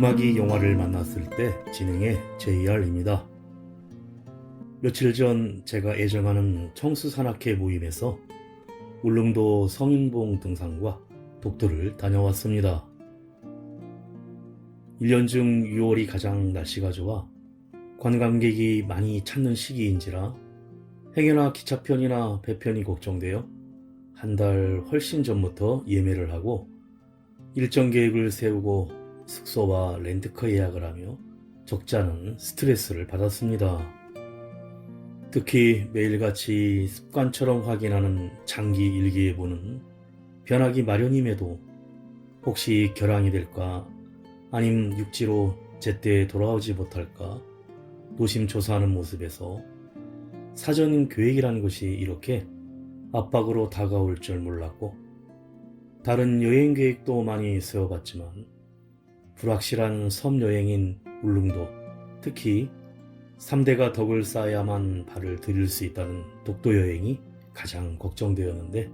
음악이 영화를 만났을 때 진행의 JR입니다. 며칠 전 제가 애정하는 청수산악회 모임에서 울릉도 성인봉 등산과 독도를 다녀왔습니다. 1년 중 6월이 가장 날씨가 좋아 관광객이 많이 찾는 시기인지라 행여나 기차편이나 배편이 걱정되어 한 달 훨씬 전부터 예매를 하고 일정 계획을 세우고 숙소와 렌트카 예약을 하며 적지 않은 스트레스를 받았습니다. 특히 매일같이 습관처럼 확인하는 장기 일기예보는 변하기 마련임에도 혹시 결항이 될까 아님 육지로 제때 돌아오지 못할까 노심초사하는 모습에서 사전 계획이라는 것이 이렇게 압박으로 다가올 줄 몰랐고 다른 여행 계획도 많이 세워봤지만 불확실한 섬 여행인 울릉도, 특히 3대가 덕을 쌓아야만 발을 들일 수 있다는 독도 여행이 가장 걱정되었는데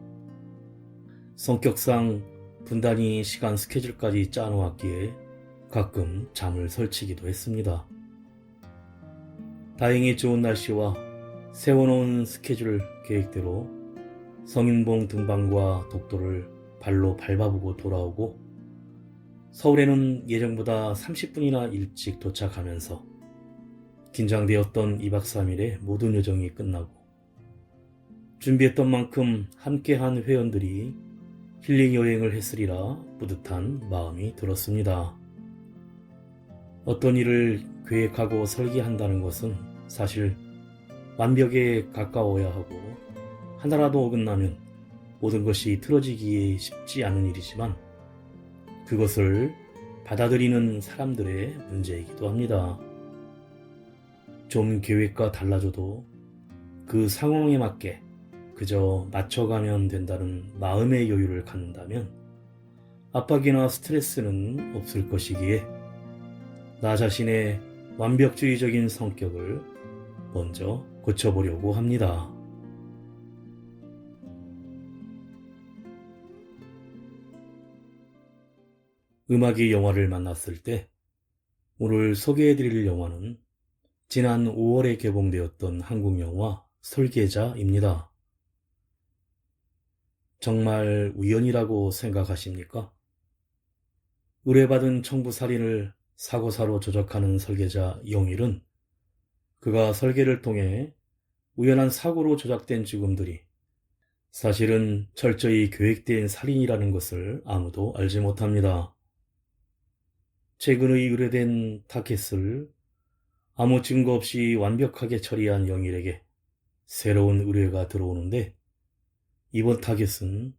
성격상 분단위 시간 스케줄까지 짜놓았기에 가끔 잠을 설치기도 했습니다. 다행히 좋은 날씨와 세워놓은 스케줄 계획대로 성인봉 등반과 독도를 발로 밟아보고 돌아오고 서울에는 예정보다 30분이나 일찍 도착하면서 긴장되었던 2박 3일의 모든 여정이 끝나고 준비했던 만큼 함께한 회원들이 힐링 여행을 했으리라 뿌듯한 마음이 들었습니다. 어떤 일을 계획하고 설계한다는 것은 사실 완벽에 가까워야 하고 하나라도 어긋나면 모든 것이 틀어지기에 쉽지 않은 일이지만 그것을 받아들이는 사람들의 문제이기도 합니다. 좀 계획과 달라져도 그 상황에 맞게 그저 맞춰가면 된다는 마음의 여유를 갖는다면 압박이나 스트레스는 없을 것이기에 나 자신의 완벽주의적인 성격을 먼저 고쳐보려고 합니다. 음악이 영화를 만났을 때 오늘 소개해드릴 영화는 지난 5월에 개봉되었던 한국 영화 설계자입니다. 정말 우연이라고 생각하십니까? 의뢰받은 청부살인을 사고사로 조작하는 설계자 영일은 그가 설계를 통해 우연한 사고로 조작된 죽음들이 사실은 철저히 계획된 살인이라는 것을 아무도 알지 못합니다. 최근의 의뢰된 타켓을 아무 증거 없이 완벽하게 처리한 영일에게 새로운 의뢰가 들어오는데 이번 타겟은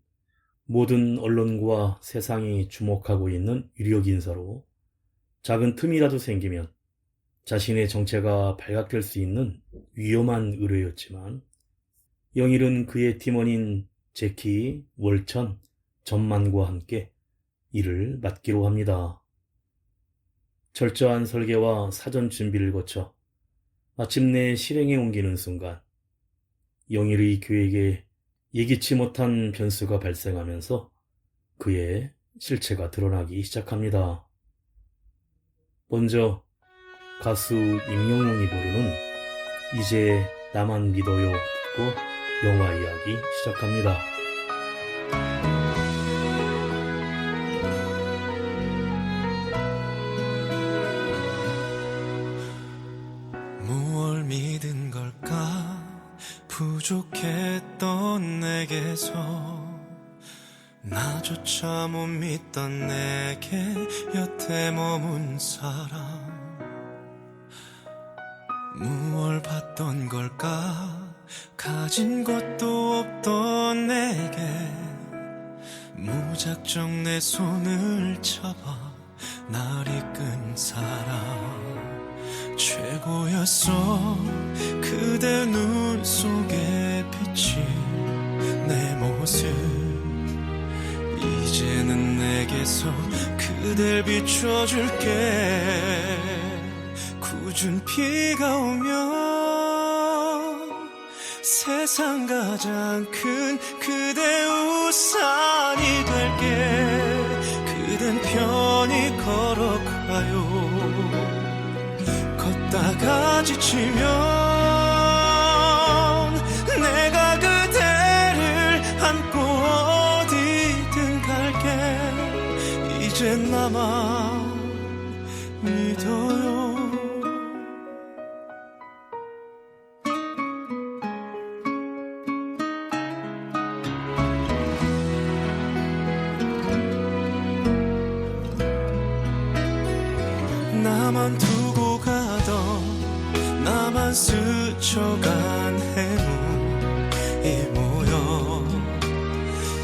모든 언론과 세상이 주목하고 있는 유력 인사로 작은 틈이라도 생기면 자신의 정체가 발각될 수 있는 위험한 의뢰였지만 영일은 그의 팀원인 제키, 월천, 전만과 함께 이를 맡기로 합니다. 철저한 설계와 사전 준비를 거쳐 마침내 실행에 옮기는 순간 영일의 계획에 예기치 못한 변수가 발생하면서 그의 실체가 드러나기 시작합니다. 먼저 가수 임영웅이 부르는 이제 나만 믿어요 듣고 영화 이야기 시작합니다. 무얼 믿은 걸까 부족했던 내게서 나조차 못 믿던 내게 여태 머문 사람 무얼 봤던 걸까 가진 것도 없던 내게 무작정 내 손을 잡아 날 이끈 사람 최고였어 그대 눈 속에 비친 내 모습 이제는 내게서 그댈 비춰줄게 굳은 비가 오면 세상 가장 큰 그대 우산이 될게 그댄 편히 걸어가 걸어가요. 걷다가 지치면 내가 그대를 안고 어디든 갈게. 이젠 나만 믿어요. 나만 두고 가던 나만 스쳐간 해묵이 모여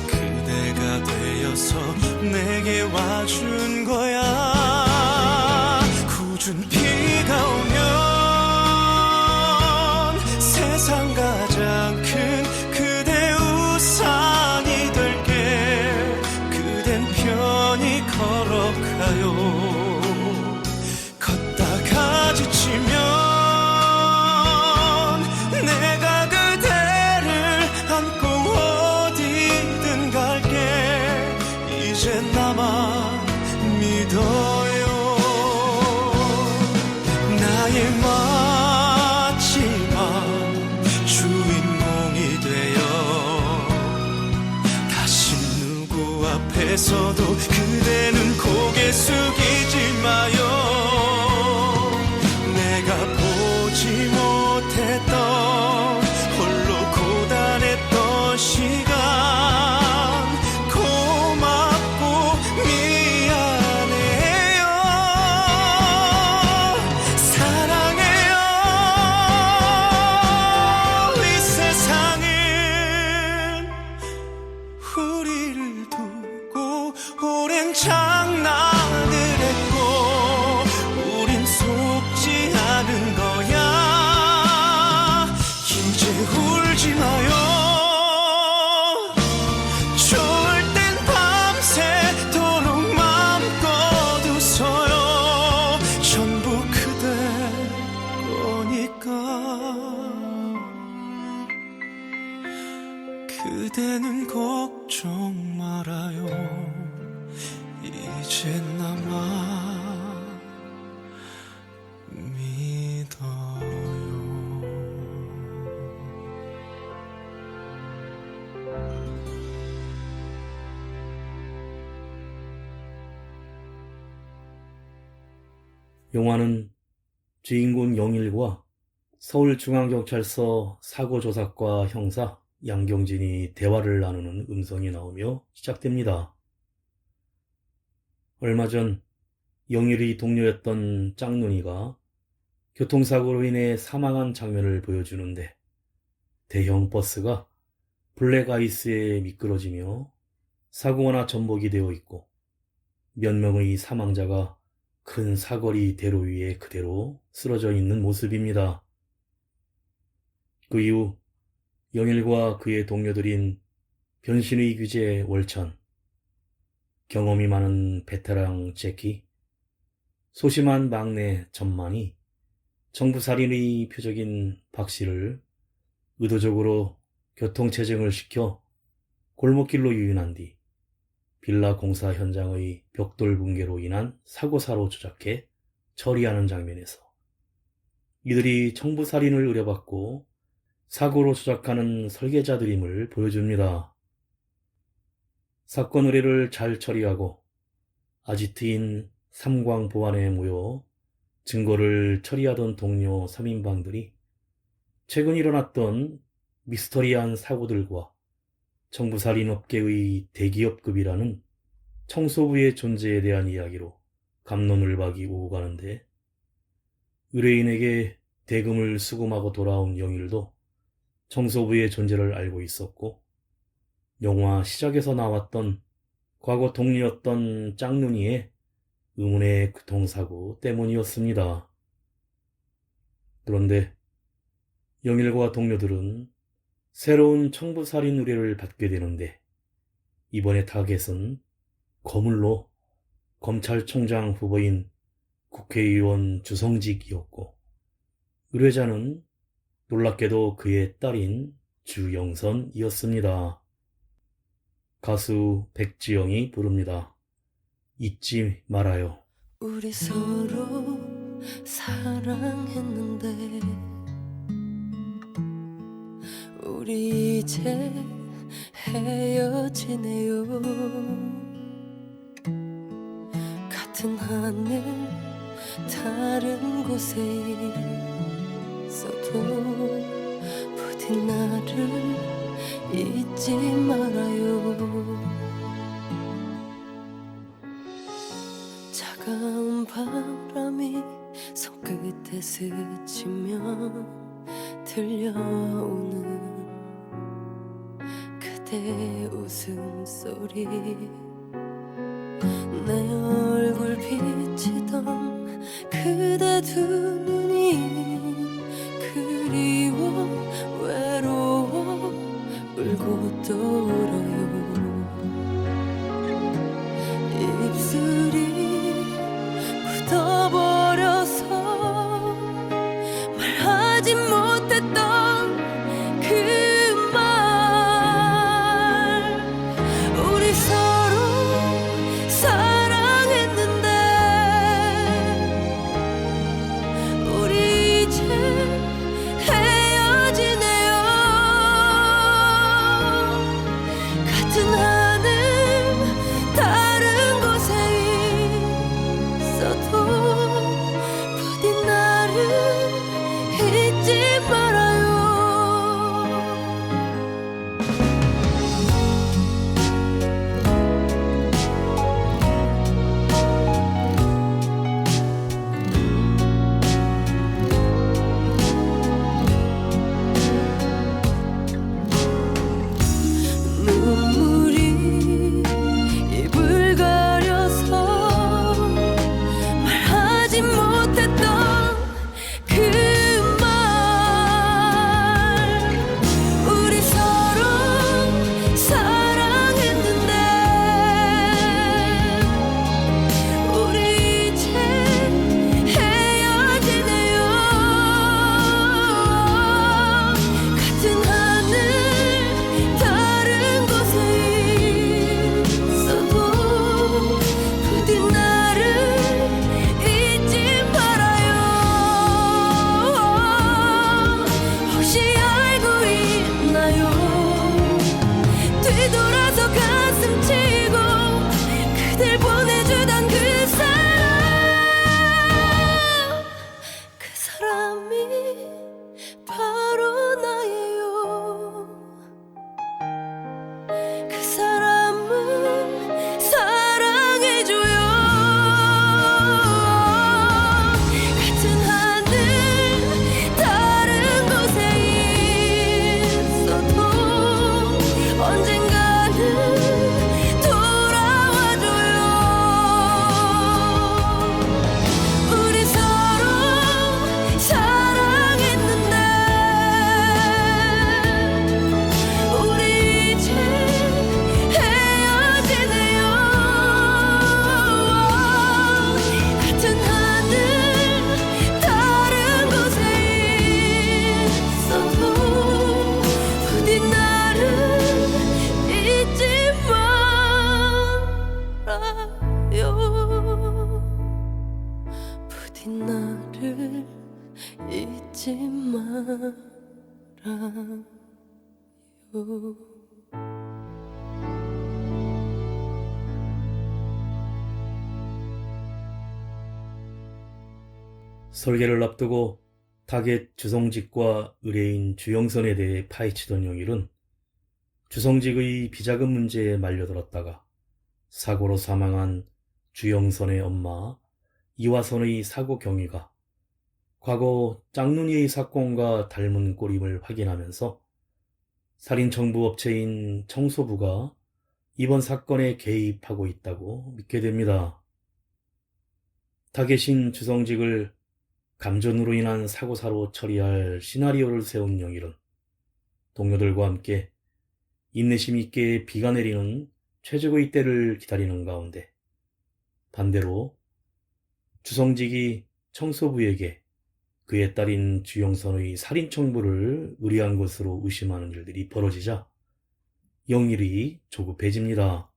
그대가 되어서 내게 와준 거야. 굳은 비가 오면 세상 가장 큰 그대 우산이 될게. 그댄 편히 걸어가요. 걷다가 지치면 내가 그대를 안고 어디든 갈게. 이젠 나만 믿어요. 나의 마지막 주인공이 되어 다시 누구 앞에서도 그대는 고개 숙이지 마요. 내가 보지 못했던 홀로 고단했던 시간 고맙고 미안해요. 사랑해요. 이 세상은 우리를 두고 오랜 장난을 했고 우린 속지 않은 거야. 이제 울지 마요. 좋을 땐 밤새도록 맘껏 웃어요. 전부 그대 거니까. 그대는 걱정 말아요. 이제 나만 믿어요. 영화는 주인공 영일과 서울중앙경찰서 사고조사과 형사 양경진이 대화를 나누는 음성이 나오며 시작됩니다. 얼마 전 영일의 동료였던 짝눈이가 교통사고로 인해 사망한 장면을 보여주는데 대형 버스가 블랙아이스에 미끄러지며 사고나 전복이 되어 있고 몇 명의 사망자가 큰 사거리 대로 위에 그대로 쓰러져 있는 모습입니다. 그 이후 영일과 그의 동료들인 변신의 규제 월천, 경험이 많은 베테랑 제키, 소심한 막내 전만이 정부살인의 표적인 박씨를 의도적으로 교통체증을 시켜 골목길로 유인한 뒤 빌라 공사 현장의 벽돌 붕괴로 인한 사고사로 조작해 처리하는 장면에서 이들이 청부살인을 의뢰받고 사고로 조작하는 설계자들임을 보여줍니다. 사건 의뢰를 잘 처리하고 아지트인 삼광보안에 모여 증거를 처리하던 동료 3인방들이 최근 일어났던 미스터리한 사고들과 청부살인업계의 대기업급이라는 청소부의 존재에 대한 이야기로 갑론을박이 오고 가는데 의뢰인에게 대금을 수금하고 돌아온 영일도 청소부의 존재를 알고 있었고 영화 시작에서 나왔던 과거 동료였던 짝눈이의 의문의 교통사고 때문이었습니다. 그런데 영일과 동료들은 새로운 청부살인 의뢰를 받게 되는데 이번의 타겟은 거물로 검찰총장 후보인 국회의원 주성직이었고 의뢰자는 놀랍게도 그의 딸인 주영선이었습니다. 가수 백지영이 부릅니다. 잊지 말아요. 우리 서로 사랑했는데 우리 이제 헤어지네요. 같은 하늘 다른 곳에 있어도 부디 나를 잊지 말아요. 차가운 바람이 손끝에 스치며 들려오는 그대 웃음소리, 내 얼굴 비치던 그대 두 눈이 그리워 외로워 울고 또 울어요. 입술이 굳어버려서 말하지 못했던 그 말, 우리 서로 사랑했는데 우리 이제 헤어지네요. 같은 하늘 다른 곳에 있어도 부디 나를 잊지 말아요. 눈물이 입을 가려서 말하지 못했던 그 말, 우리 서로 사랑했는데 우리 이제 헤어지네요. 같은 하늘 다른 곳에 있어도 부디 나를 잊지 말아요. 혹시 알고 있나요? 뒤돌아서 가슴 치고 그댈 보내주던 그 사람, 그 사람이 바로 나예요. 그 사람을 사랑해줘요. 같은 하늘 다른 곳에 있어도 언젠가는 돌아와줘요. 우리 서로 사랑했는데 우리 이제 헤어지네요. 같은 하늘 다른 곳에 있어도 부디 나를 잊지 말아요. 부디 나를 잊지 말아요. 설계를 앞두고 타겟 주성직과 의뢰인 주영선에 대해 파헤치던 영일은 주성직의 비자금 문제에 말려들었다가 사고로 사망한 주영선의 엄마 이화선의 사고 경위가 과거 짝눈이의 사건과 닮은 꼴임을 확인하면서 살인청부 업체인 청소부가 이번 사건에 개입하고 있다고 믿게 됩니다. 타겟인 주성직을 감전으로 인한 사고사로 처리할 시나리오를 세운 영일은 동료들과 함께 인내심 있게 비가 내리는 최적의 때를 기다리는 가운데 반대로 주성직이 청소부에게 그의 딸인 주영선의 살인 청부를 의뢰한 것으로 의심하는 일들이 벌어지자 영일이 조급해집니다.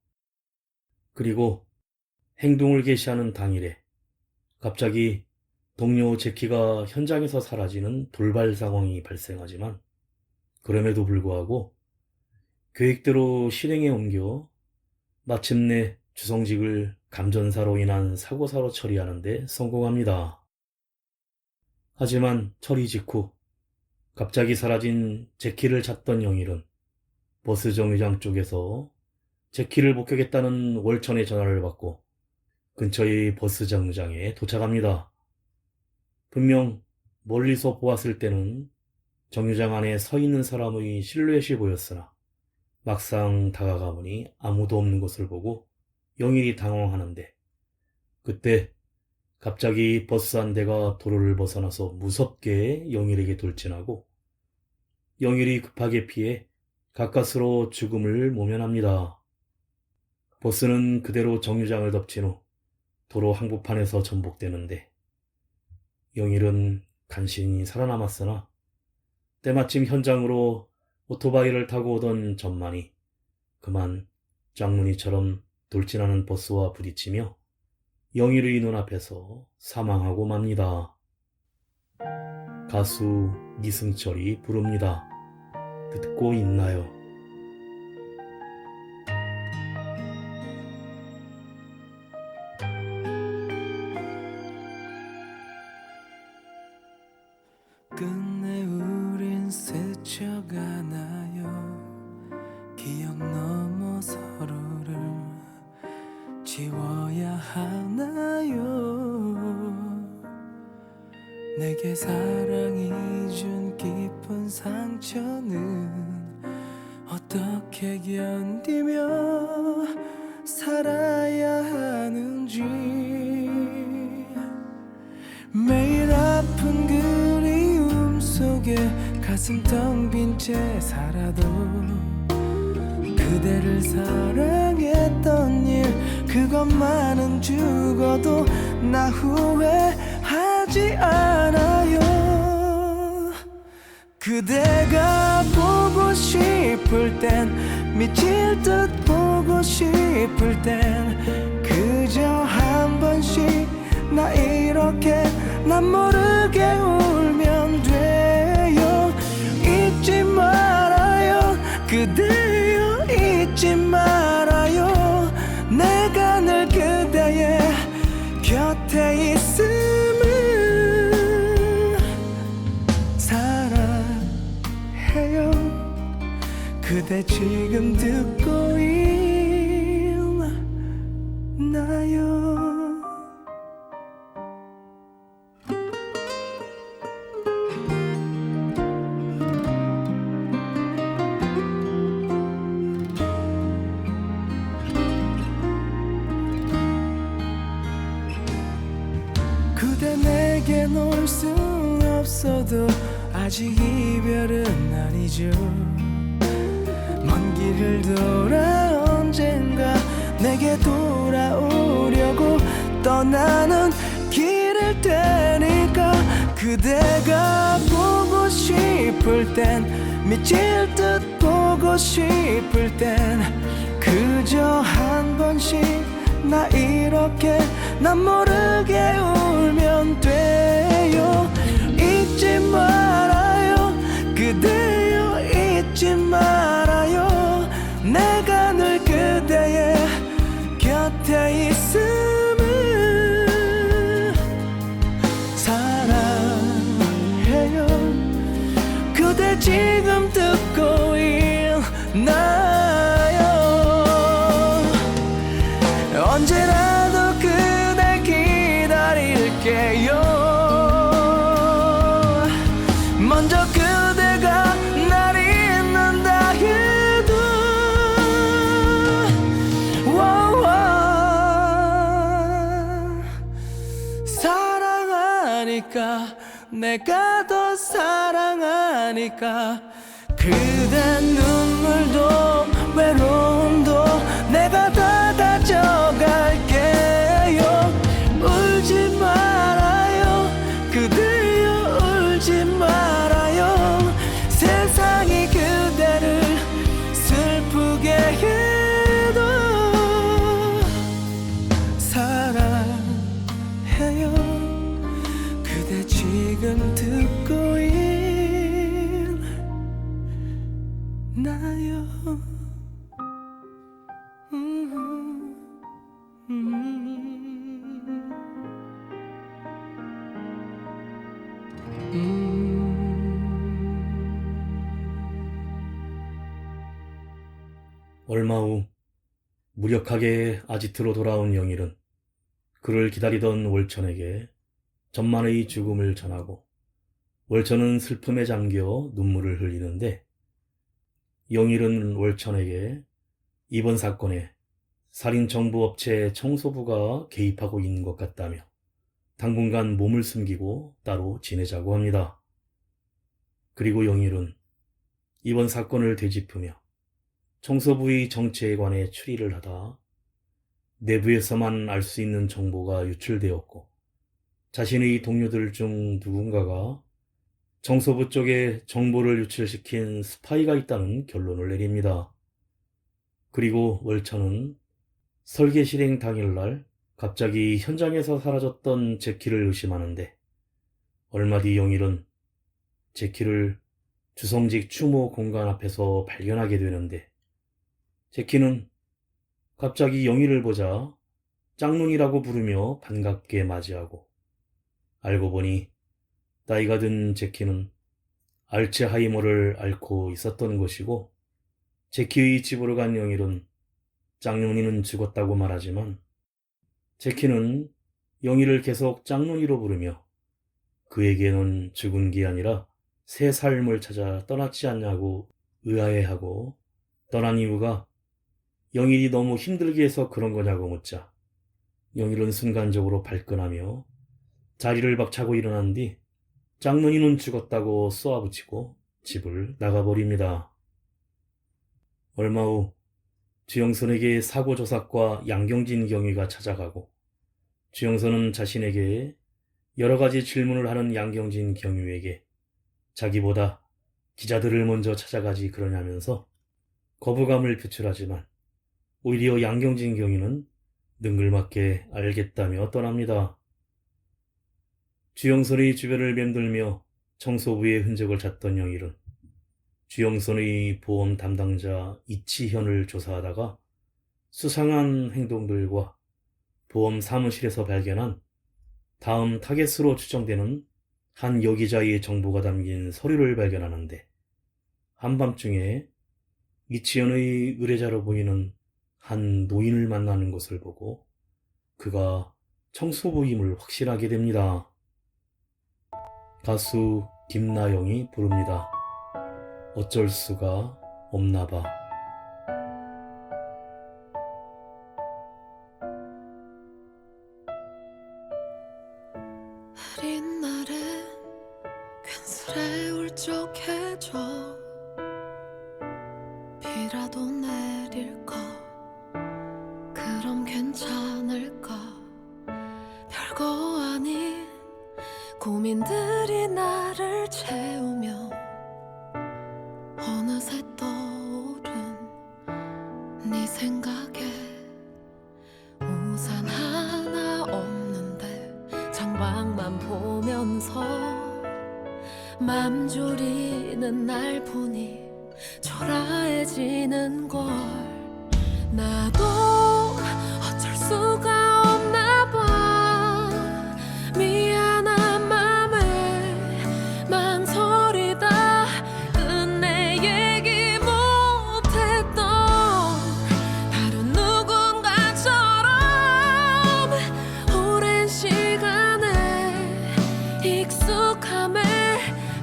그리고 행동을 개시하는 당일에 갑자기 동료 제키가 현장에서 사라지는 돌발 상황이 발생하지만 그럼에도 불구하고 계획대로 실행에 옮겨 마침내 주성직을 감전사로 인한 사고사로 처리하는 데 성공합니다. 하지만 처리 직후 갑자기 사라진 제키를 찾던 영일은 버스 정류장 쪽에서 제키를 목격했다는 월천의 전화를 받고 근처의 버스 정류장에 도착합니다. 분명 멀리서 보았을 때는 정류장 안에 서 있는 사람의 실루엣이 보였으나 막상 다가가 보니 아무도 없는 것을 보고 영일이 당황하는데 그때 갑자기 버스 한 대가 도로를 벗어나서 무섭게 영일에게 돌진하고 영일이 급하게 피해 가까스로 죽음을 모면합니다. 버스는 그대로 정류장을 덮친 후 도로 항복판에서 전복되는데 영일은 간신히 살아남았으나 때마침 현장으로 오토바이를 타고 오던 전만이 그만 짱무니처럼 돌진하는 버스와 부딪히며 영일의 눈앞에서 사망하고 맙니다. 가수 이승철이 부릅니다. 듣고 있나요? 끝내 우린 스쳐가나요. 기억 넘어 서로를 지워야 하나요. 내게 사랑이 준 깊은 상처는 어떻게 견디며 살아야 하는지. 매일 아픈 그리움 속에 가슴 텅 빈 채 살아도 그대를 사랑했던 일 그것만은 죽어도 나 후회하지 않아요. 그대가 보고 싶을 땐 미칠 듯 보고 싶을 땐 그저 한 번씩 나 이렇게 난 모르게 울면 돼요. 잊지 말아요 그대여 잊지 말아요. 내가 늘 그대의 곁에 있음을 사랑해요. 그대 지금 듣고 있나요? 그대 내겐 올 순 없어도 아직 이별은 아니죠. 먼 길을 돌아 언젠가 내게 돌아오려고 떠나는 길일 테니까 그대가 보고 싶을 땐 미칠 듯 보고 싶을 땐 그저 한 번씩 나 이렇게 난 모르게 울면 돼요. 잊지 말아요 그대여 잊지 말아요. 내가 늘 그대의 곁에 있음을 사랑해요. 그대 지금 듣고 있나요? 언제라도 그대 기다릴게요. 먼저 그대가 날 잊는다 해도 사랑하니까 내가 더 사랑하니까 그대 눈물도 외로움도 내가 다 가져갈게요. 울지 말아요 그대여 울지 말아요. 세상이 그대를 슬프게 해도 사랑해요. 얼마 후 무력하게 아지트로 돌아온 영일은 그를 기다리던 월천에게 전만의 죽음을 전하고 월천은 슬픔에 잠겨 눈물을 흘리는데 영일은 월천에게 이번 사건에 살인정보업체 청소부가 개입하고 있는 것 같다며 당분간 몸을 숨기고 따로 지내자고 합니다. 그리고 영일은 이번 사건을 되짚으며 청소부의 정체에 관해 추리를 하다 내부에서만 알 수 있는 정보가 유출되었고 자신의 동료들 중 누군가가 청소부 쪽에 정보를 유출시킨 스파이가 있다는 결론을 내립니다. 그리고 월천은 설계 실행 당일날 갑자기 현장에서 사라졌던 제키를 의심하는데 얼마 뒤 영일은 제키를 주성직 추모 공간 앞에서 발견하게 되는데 제키는 갑자기 영일을 보자 짝눈이라고 부르며 반갑게 맞이하고 알고 보니 나이가 든 제키는 알츠하이머를 앓고 있었던 것이고 제키의 집으로 간 영일은 짝눈이는 죽었다고 말하지만 제키는 영일을 계속 짝눈이로 부르며 그에게는 죽은 게 아니라 새 삶을 찾아 떠났지 않냐고 의아해하고 떠난 이유가 영일이 너무 힘들게 해서 그런 거냐고 묻자 영일은 순간적으로 발끈하며 자리를 박차고 일어난 뒤 짝눈이는 죽었다고 쏘아붙이고 집을 나가버립니다. 얼마 후 주영선에게 사고조사과 양경진 경위가 찾아가고 주영선은 자신에게 여러 가지 질문을 하는 양경진 경위에게 자기보다 기자들을 먼저 찾아가지 그러냐면서 거부감을 표출하지만 오히려 양경진 경위는 능글맞게 알겠다며 떠납니다. 주영선의 주변을 맴돌며 청소부의 흔적을 찾던 영일은 주영선의 보험 담당자 이치현을 조사하다가 수상한 행동들과 보험 사무실에서 발견한 다음 타겟으로 추정되는 한 여기자의 정보가 담긴 서류를 발견하는데 한밤중에 이치현의 의뢰자로 보이는 한 노인을 만나는 것을 보고 그가 청소부임을 확신하게 됩니다. 가수 김나영이 부릅니다. 어쩔 수가 없나봐. 흐린 날엔 괜스레 울적해져 비라도 내릴까 그럼 괜찮을까 별거 아닌 고민들이 나를 채우며 어느새 떠오른 네 생각에 우산 하나 없는데 창밖만 보면서 맘 졸이는 날 보니 초라해지는 걸 나도 어쩔 수가 없나 봐 미안한 맘에 망설이다 끝내 얘기 못했던 다른 누군가처럼 오랜 시간에 익숙함에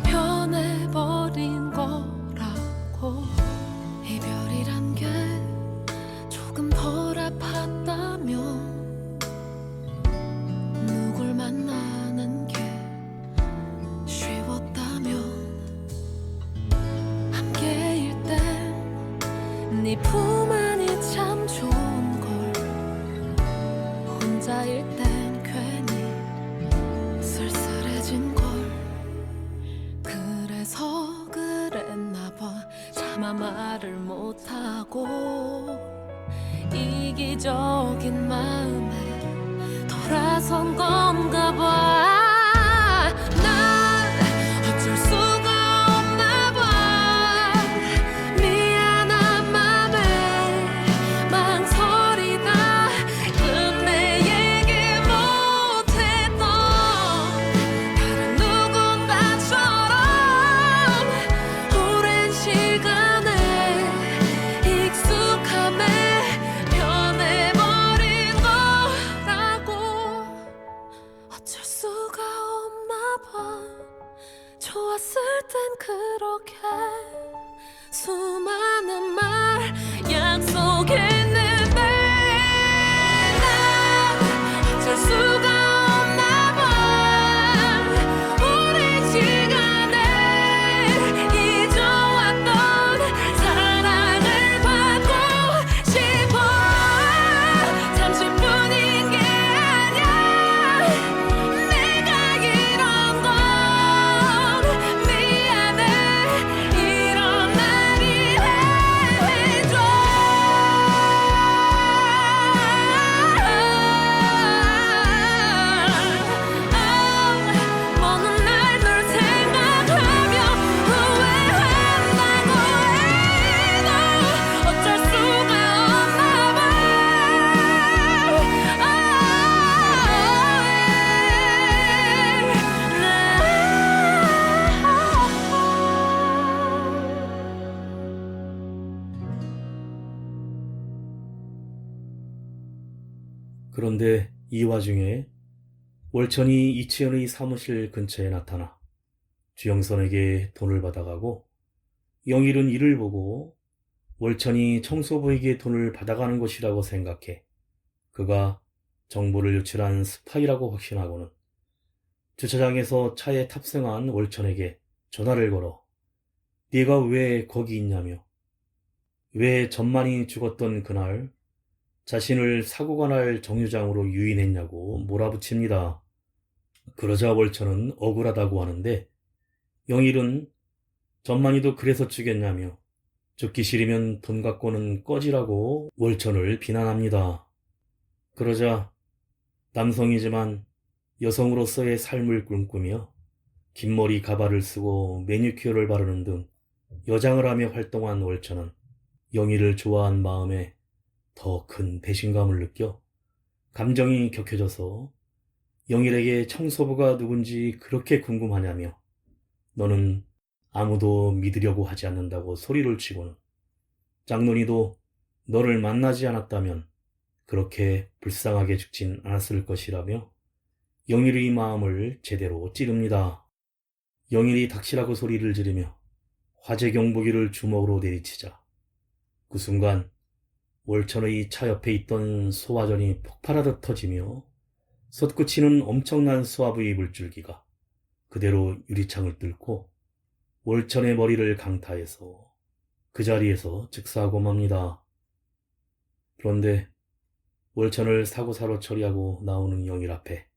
변해버린 거라고 이별이란 게 조금 덜 아팠다면 누굴 만나는 게 쉬웠다면 함께일 땐 네 품 안이 참 좋은 걸 혼자일 땐 괜히 쓸쓸해진 걸 그래서 그랬나 봐 차마 말을 못하고 이기적인 마음에 돌아선 건가 봐 난 어쩔 수가 없나 봐 미안한 맘에 망설이다 끝내 얘기 못했던 다른 누군가처럼 오랜 시간에 익숙한 그런데 이 와중에 월천이 이치현의 사무실 근처에 나타나 주영선에게 돈을 받아가고 영일은 이를 보고 월천이 청소부에게 돈을 받아가는 것이라고 생각해 그가 정보를 유출한 스파이라고 확신하고는 주차장에서 차에 탑승한 월천에게 전화를 걸어 네가 왜 거기 있냐며 왜 전만이 죽었던 그날 자신을 사고가 날 정류장으로 유인했냐고 몰아붙입니다. 그러자 월천은 억울하다고 하는데 영일은 전만이도 그래서 죽였냐며 죽기 싫으면 돈 갖고는 꺼지라고 월천을 비난합니다. 그러자 남성이지만 여성으로서의 삶을 꿈꾸며 긴 머리 가발을 쓰고 매니큐어를 바르는 등 여장을 하며 활동한 월천은 영희를 좋아한 마음에 더 큰 배신감을 느껴 감정이 격해져서 영일에게 청소부가 누군지 그렇게 궁금하냐며 너는 아무도 믿으려고 하지 않는다고 소리를 치고는 짝눈이도 너를 만나지 않았다면 그렇게 불쌍하게 죽진 않았을 것이라며 영일의 마음을 제대로 찌릅니다. 영일이 닥치라고 소리를 지르며 화재 경보기를 주먹으로 내리치자 그 순간 월천의 차 옆에 있던 소화전이 폭발하듯 터지며 솟구치는 엄청난 수압의 물줄기가 그대로 유리창을 뚫고 월천의 머리를 강타해서 그 자리에서 즉사하고 맙니다. 그런데 월천을 사고사로 처리하고 나오는 영일 앞에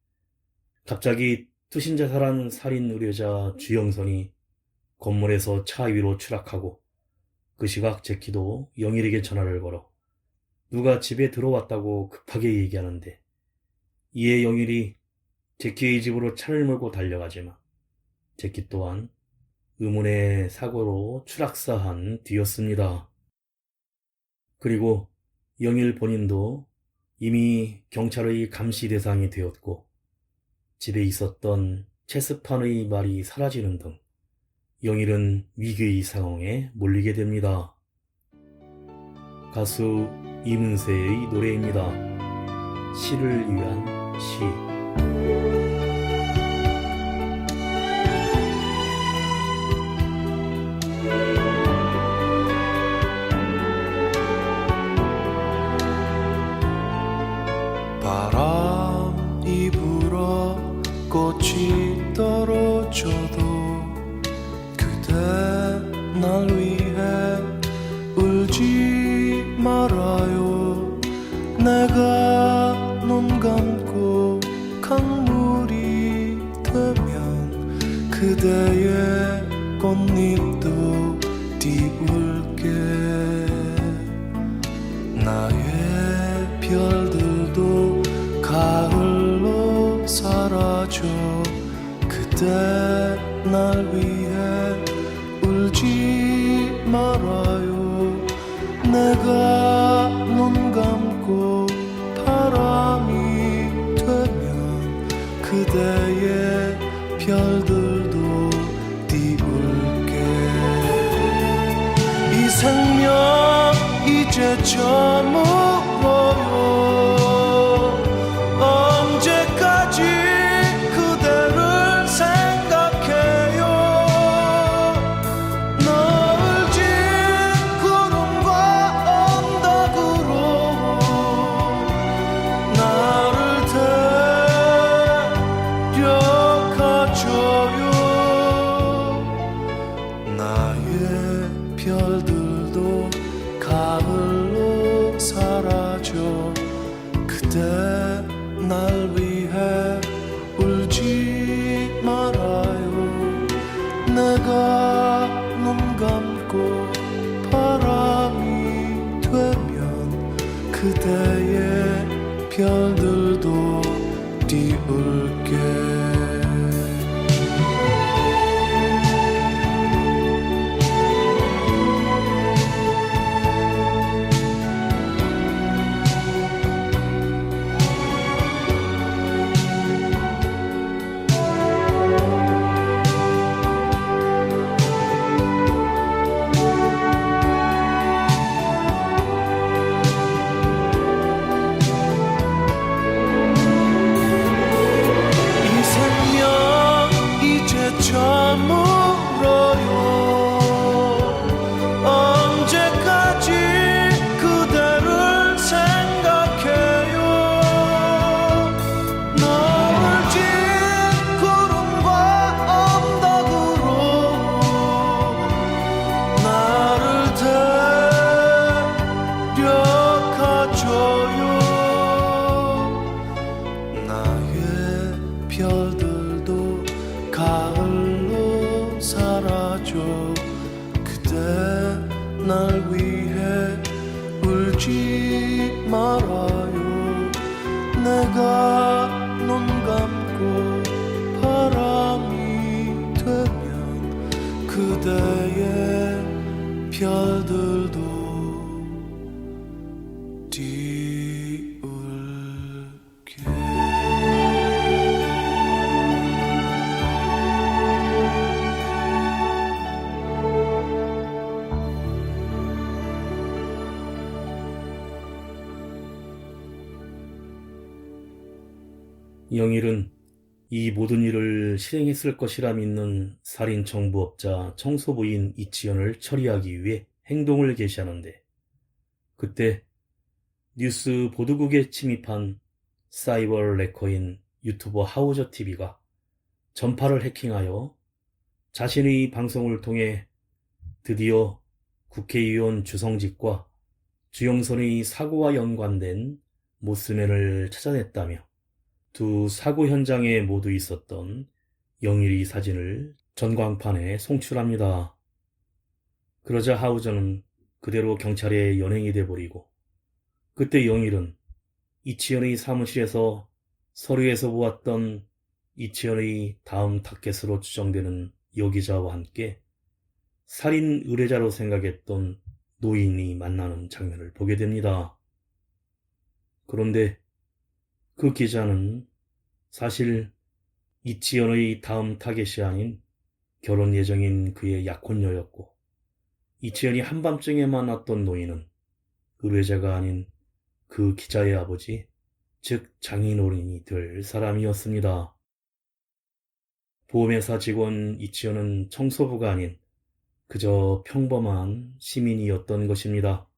갑자기 투신자살한 살인 의뢰자 주영선이 건물에서 차 위로 추락하고 그 시각 제키도 영일에게 전화를 걸어 누가 집에 들어왔다고 급하게 얘기하는데 이에 영일이 제키의 집으로 차를 몰고 달려가지만 제키 또한 의문의 사고로 추락사한 뒤였습니다. 그리고 영일 본인도 이미 경찰의 감시 대상이 되었고 집에 있었던 체스판의 말이 사라지는 등 영일은 위기의 상황에 몰리게 됩니다. 가수 이문세의 노래입니다. 시를 위한 시. 바람이 불어 꽃이 떨어져도 그대 날 위해 울지 말아요. 내가 눈 감고 강물이 되면 그대의 꽃잎도 띄울게. 나의 별들도 가을로 사라져 그대 날 위해 울지 말아요. 내가 눈 감고 바람이 되면 그대의 별들도 띄울게. 이 생명 이제 저물어요. 언제까지 그대를 생각해요. 넓은 구름과 언덕으로 나를 데려가줘요. 나의 별들도 가을로 사라져 그대 날 위해 울지 말아요. 내가 눈 감고 바람이 되면 그대의 별들도 띄울게. 나의 별들도 가을로 사라져 그대 날 위해 울지 말아요 내가 눈 감고 바람이 되면 그대의 별들도 띄울게 영일은 이 모든 일을 실행했을 것이라 믿는 살인 정부업자 청소부인 이치현을 처리하기 위해 행동을 개시하는데 그때 뉴스 보도국에 침입한 사이버 레커인 유튜버 하우저 TV가 전파를 해킹하여 자신의 방송을 통해 드디어 국회의원 주성직과 주영선의 사고와 연관된 모스맨을 찾아냈다며 두 사고 현장에 모두 있었던 영일의 사진을 전광판에 송출합니다. 그러자 하우저는 그대로 경찰에 연행이 돼버리고 그때 영일은 이치현의 사무실에서 서류에서 보았던 이치현의 다음 타겟으로 추정되는 여기자와 함께 살인 의뢰자로 생각했던 노인이 만나는 장면을 보게 됩니다. 그런데 그 기자는 사실 이치현의 다음 타겟이 아닌 결혼 예정인 그의 약혼녀였고 이치현이 한밤중에 만났던 노인은 의뢰자가 아닌 그 기자의 아버지, 즉 장인어른이 될 사람이었습니다. 보험회사 직원 이치현은 청소부가 아닌 그저 평범한 시민이었던 것입니다.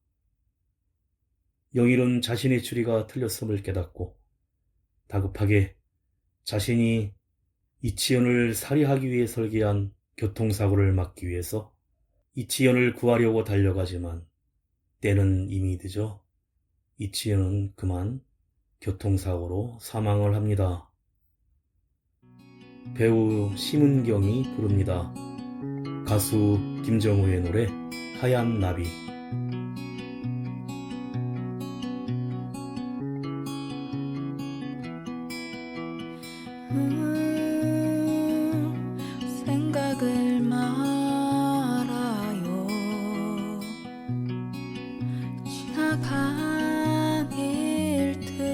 영일은 자신의 추리가 틀렸음을 깨닫고 다급하게 자신이 이치현을 살해하기 위해 설계한 교통사고를 막기 위해서 이치현을 구하려고 달려가지만 때는 이미 늦어 이치현은 그만 교통사고로 사망을 합니다. 배우 심은경이 부릅니다. 가수 김정우의 노래 하얀 나비. 생각을 말아요 지나간 일들은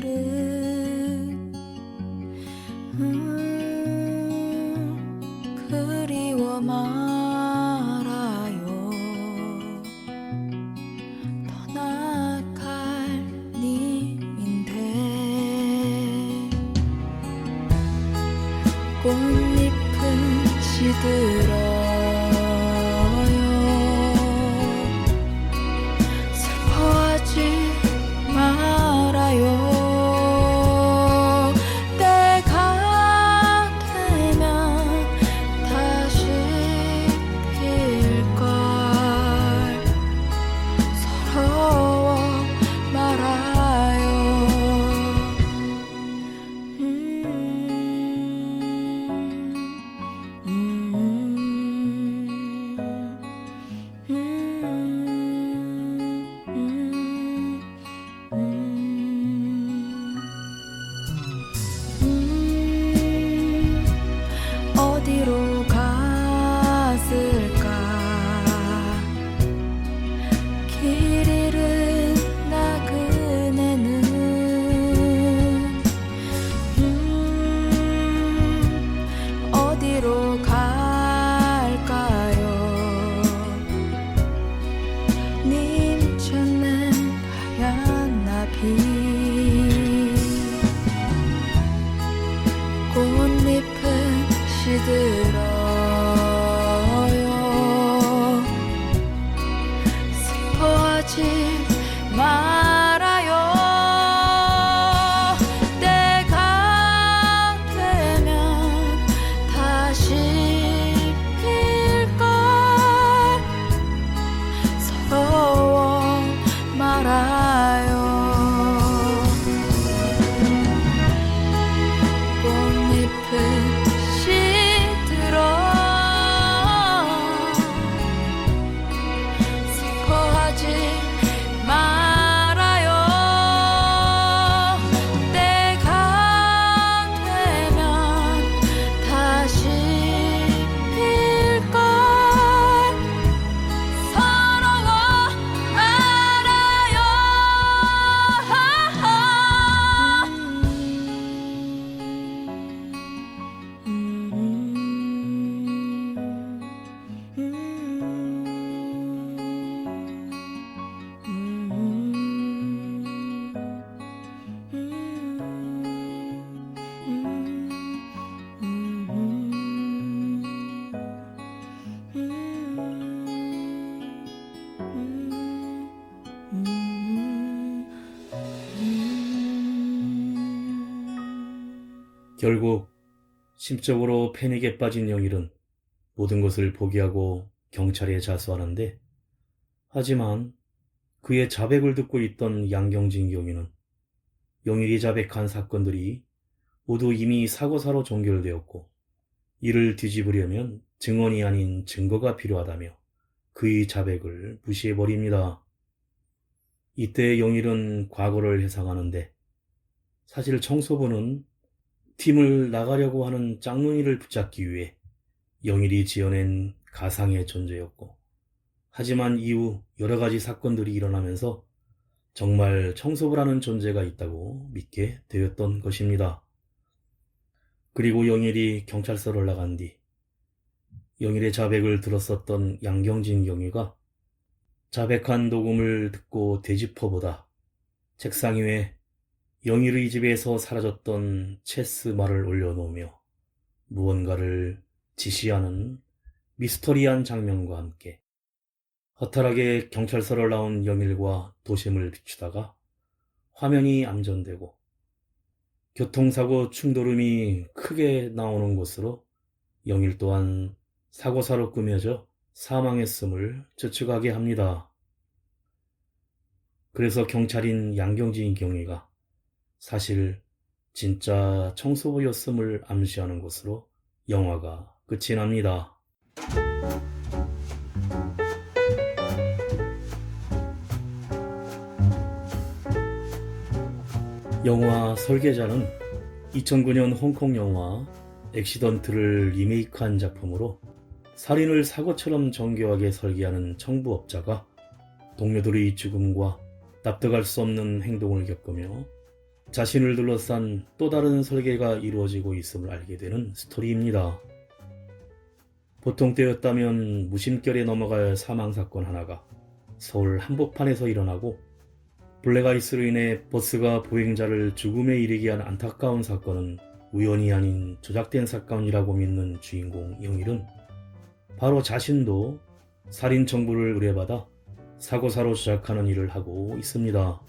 그리워 말아요 떠나갈 님인데 꽃잎은 시들어요 슬퍼하지 말아요 때가 되면 다시 필걸 서러워 말아요 어디로 갔을까 길 잃은 나그네는 어디로 갈까요 님 찾는 하얀 나비 꽃잎은 시들어요 슬퍼하지 말아요 때가 되면 다시 필걸 서러워 말아요 결국 심적으로 패닉에 빠진 영일은 모든 것을 포기하고 경찰에 자수하는데, 하지만 그의 자백을 듣고 있던 양경진 경위는 영일이 자백한 사건들이 모두 이미 사고사로 종결되었고 이를 뒤집으려면 증언이 아닌 증거가 필요하다며 그의 자백을 무시해버립니다. 이때 영일은 과거를 회상하는데, 사실 청소부는 팀을 나가려고 하는 짝눈이를 붙잡기 위해 영일이 지어낸 가상의 존재였고, 하지만 이후 여러 가지 사건들이 일어나면서 정말 청소부라는 존재가 있다고 믿게 되었던 것입니다. 그리고 영일이 경찰서를 나간 뒤 영일의 자백을 들었었던 양경진 경위가 자백한 녹음을 듣고 되짚어보다 책상 위에 영일의 집에서 사라졌던 체스 말을 올려놓으며 무언가를 지시하는 미스터리한 장면과 함께 허탈하게 경찰서를 나온 영일과 도심을 비추다가 화면이 암전되고 교통사고 충돌음이 크게 나오는 곳으로 영일 또한 사고사로 꾸며져 사망했음을 추측하게 합니다. 그래서 경찰인 양경진 경위가 사실 진짜 청소부였음을 암시하는 것으로 영화가 끝이 납니다. 영화 설계자는 2009년 홍콩 영화 액시던트를 리메이크한 작품으로 살인을 사고처럼 정교하게 설계하는 청부업자가 동료들의 죽음과 납득할 수 없는 행동을 겪으며 자신을 둘러싼 또 다른 설계가 이루어지고 있음을 알게 되는 스토리입니다. 보통 때였다면 무심결에 넘어갈 사망사건 하나가 서울 한복판에서 일어나고, 블랙아이스로 인해 버스가 보행자를 죽음에 이르게 한 안타까운 사건은 우연이 아닌 조작된 사건이라고 믿는 주인공 영일은 바로 자신도 살인 청부를 의뢰받아 사고사로 조작하는 일을 하고 있습니다.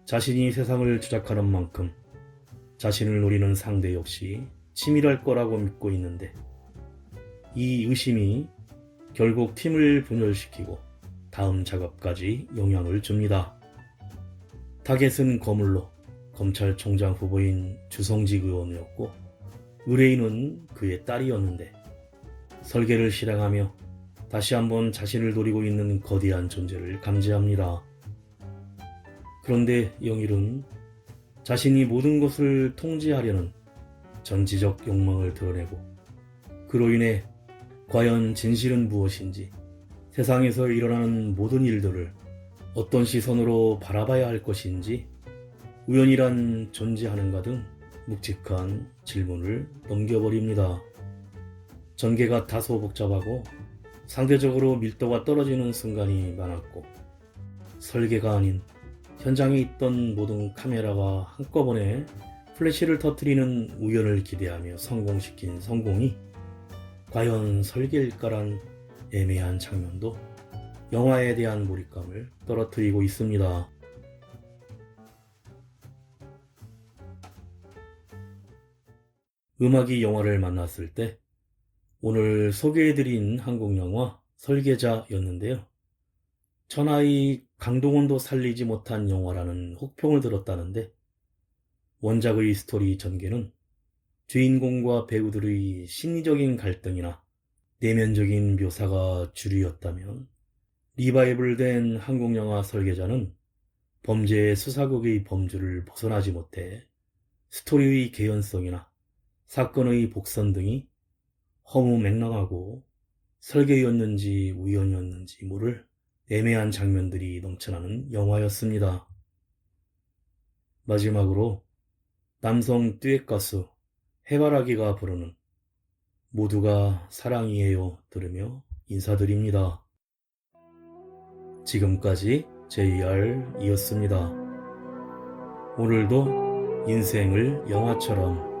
자신이 세상을 조작하는 만큼 자신을 노리는 상대 역시 치밀할 거라고 믿고 있는데, 이 의심이 결국 팀을 분열시키고 다음 작업까지 영향을 줍니다. 타겟은 거물로 검찰총장 후보인 주성직 의원이었고, 의뢰인은 그의 딸이었는데, 설계를 실행하며 다시 한번 자신을 노리고 있는 거대한 존재를 감지합니다. 그런데 영일은 자신이 모든 것을 통제하려는 전지적 욕망을 드러내고, 그로 인해 과연 진실은 무엇인지, 세상에서 일어나는 모든 일들을 어떤 시선으로 바라봐야 할 것인지, 우연이란 존재하는가 등 묵직한 질문을 넘겨버립니다. 전개가 다소 복잡하고 상대적으로 밀도가 떨어지는 순간이 많았고, 설계가 아닌 현장에 있던 모든 카메라가 한꺼번에 플래시를 터뜨리는 우연을 기대하며 성공시킨 성공이 과연 설계일까란 애매한 장면도 영화에 대한 몰입감을 떨어뜨리고 있습니다. 음악이 영화를 만났을 때 오늘 소개해드린 한국 영화 설계자였는데요. 천하의 강동원도 살리지 못한 영화라는 혹평을 들었다는데, 원작의 스토리 전개는 주인공과 배우들의 심리적인 갈등이나 내면적인 묘사가 주류였다면, 리바이벌된 한국 영화 설계자는 범죄 수사극의 범주를 벗어나지 못해 스토리의 개연성이나 사건의 복선 등이 허무맹랑하고 설계였는지 우연이었는지 모를 애매한 장면들이 넘쳐나는 영화였습니다. 마지막으로 남성 듀엣 가수 해바라기가 부르는 모두가 사랑이에요 들으며 인사드립니다. 지금까지 JR이었습니다. 오늘도 인생을 영화처럼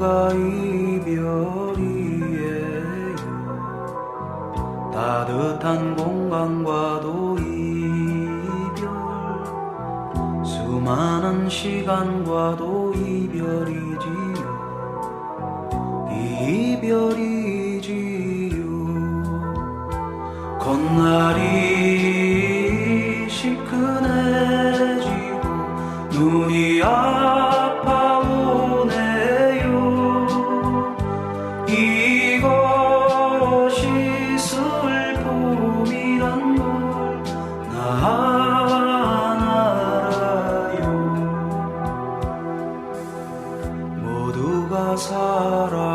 모두가 이별이에요. 따뜻한 공간과도 이별, 수많은 시간과도 이별이지요. 이별이지요. 콧날이 시큰해지고 눈이 아파오네요. 이것이 슬픔이란 걸 난 알아요. 모두가 사랑이에요.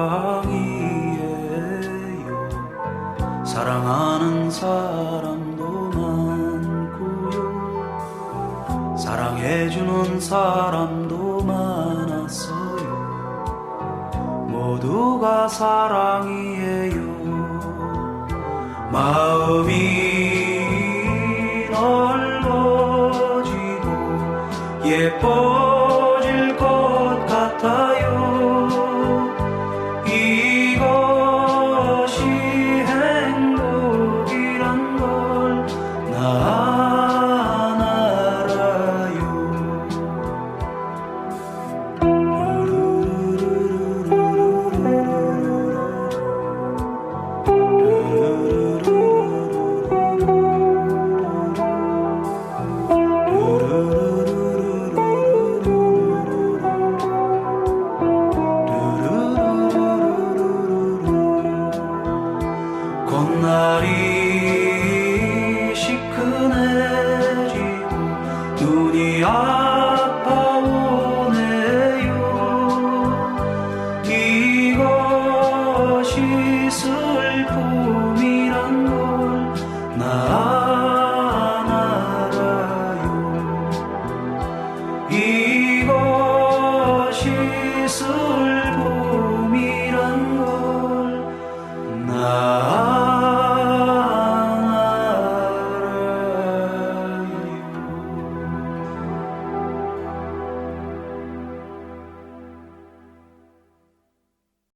사랑하는 사람도 많고요. 사랑해주는 사람도 많았어요. 모두가 사랑이에요. 마음이 넓어지고 예뻐질 것 같아요. 이것이 행복이란 걸 난 알아요. 콧날이 시큰해지고 눈이